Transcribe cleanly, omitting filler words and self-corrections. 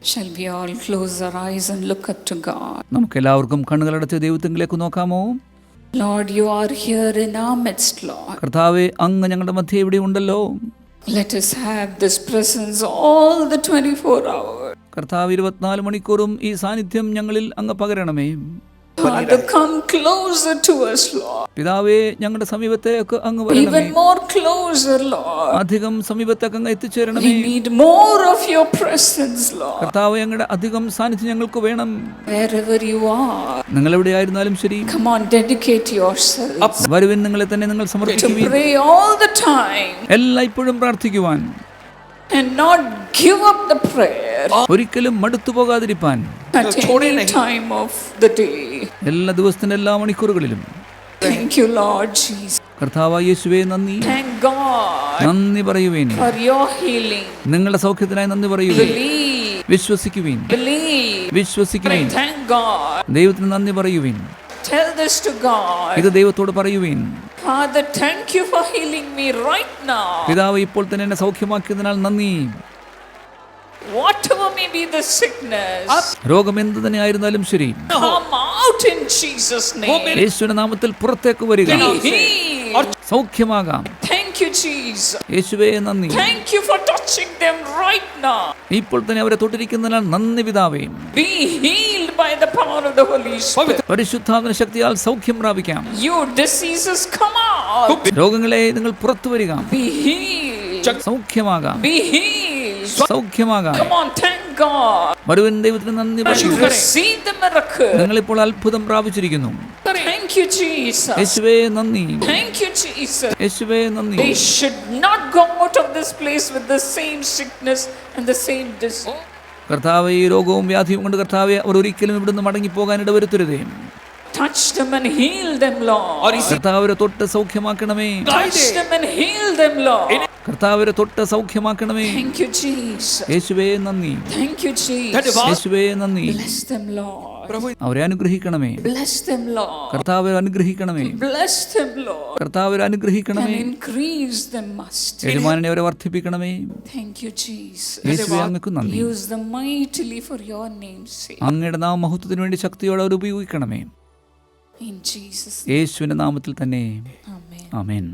Shall we all close our eyes and look up to God? നമുക്കെല്ലാവർക്കും കണ്ണുകളടച്ച് ദൈവത്തിലേക്ക് നോക്കാമോ? Lord, you are here in our midst, Lord. കർത്താവേ, അങ്ങ് ഞങ്ങളുടെ മധ്യേ ഇവിടെ ഉണ്ടല്ലോ. Let us have this presence all the 24 hours. കർത്താവ് 24 മണിക്കൂറും ഈ സാന്നിധ്യം ഞങ്ങളിൽ അങ്ങ് പകരണമേ. Father, come closer to us, Lord. പിതാവേ, ഞങ്ങളുടെ സമീപത്തേക്ക് അങ്ങ് വരണമേ. Even more closer, Lord. അധികം സമീപത്തേക്ക് അങ്ങ് എത്തിച്ചേരണമേ. We need more of your presence, Lord. കർത്താവേ, അങ്ങയുടെ അധികം സാന്നിധ്യം ഞങ്ങൾക്ക് വേണം. Wherever you are, നിങ്ങൾ എവിടെയായിരുന്നാലും ശരി, come on, dedicate yourself. വരുവിൻ, നിങ്ങളെ തന്നെ നിങ്ങൾ To സമർപ്പിക്കുവിൻ. pray all the time എല്ലായ്പ്പോഴും പ്രാർത്ഥിക്കുവാൻ, and not give up the prayer ഒരിക്കലും മടുത്തു പോകാതിരിപ്പാൻ, at any time of the day. എല്ലാ ദിവസത്തിന്റെ എല്ലാ മണിക്കൂറുകളിലും. Thank you, Lord Jesus. കർത്താവായ യേശുവേ, നന്ദി. Thank God നന്ദി പറയുവീൻ. for your healing. നിങ്ങളുടെ സൗഖ്യത്തിനായി നന്ദി പറയുവീൻ. Believe. വിശ്വസിക്കുവീൻ. Believe. വിശ്വസിക്കുവീൻ. Thank God. ദൈവത്തിന് നന്ദി പറയുവീൻ. Tell this to God. ഇത് ദൈവത്തോട് പറയുവീൻ. Father, thank you for healing me right now. പിതാവ്, ഇപ്പോൾ തന്നെ എന്നെ സൗഖ്യമാക്കിയതിനാൽ നന്ദി. Whatever may be the sickness, രോഗം എന്ത് തന്നെ ആയിരുന്നാലും ശരി, come out in Jesus' name. യേശുവിന്റെ നാമത്തിൽ പുറത്തേക്ക് വരിക. Be healed. സൗഖ്യമാകാം. Thank you, Jesus. യേശുവേ, നന്ദി. Thank you for touching them right now. ഇപ്പോൾ തന്നെ അവരെ തൊട്ടിരിക്കുന്നതിനാൽ നന്ദി പിതാവേ. Be healed by the power of the Holy Spirit. പരിശുദ്ധാത്മ ശക്തിയാൽ സൗഖ്യം പ്രാപിക്കാം. You diseases, come out. രോഗങ്ങളെ നിങ്ങൾ പുറത്തു വരിക. Be healed. സൗഖ്യമാകാം. Be healed. സൗഖ്യമാകാം. Come on, thank God. വരുവിൻ, ദൈവത്തിന് നന്ദി പറയൂ. Receive the miracle. നിങ്ങളിപ്പോൾ അത്ഭുതം പ്രാപിച്ചിരിക്കുന്നു. Thank you, Jesus. യേശുവേ, നന്ദി. Thank you, Jesus. യേശുവേ, നന്ദി. They should not go out of this place with the same sickness and the same disease. കർത്താവേ, ഈ രോഗവും വ്യാധിയും കൊണ്ട് കർത്താവേ, അവർ ഒരിക്കലും ഇവിടുന്ന് മടങ്ങിപ്പോകാൻ ഇടവരുത്തരുതേ. Touch them and heal them, Lord. കർത്താവരെ തൊട്ട് സൗഖ്യമാക്കണമേ. Touch them and heal them, Lord. കർത്താവരെ തൊട്ട് സൗഖ്യമാക്കണമേ. Thank you, Jesus. യേശുവേ, നന്ദി. Thank you, Jesus. യേശുവേ, നന്ദി. Bless them, Lord. അവരെ അനുഗ്രഹിക്കണമേ. Bless them, Lord. കർത്താവരെ അനുഗ്രഹിക്കണമേ. Bless them, Lord. കർത്താവരെ And അനുഗ്രഹിക്കണമേ. increase them, Master. യജമാനനെ അവരെ വർദ്ധിപ്പിക്കണമേ. Thank you, Jesus. യേശുവേ, അങ്ങക്ക് നന്ദി. Use them mightily for your name's sake. അങ്ങയുടെ നാമമഹത്വത്തിന് വേണ്ടി ശക്തിയോടെ അവർ ഉപയോഗിക്കണമേ. In Jesus' name. യേശുവിന്റെ നാമത്തിൽ തന്നെ. Amen. ആമേൻ.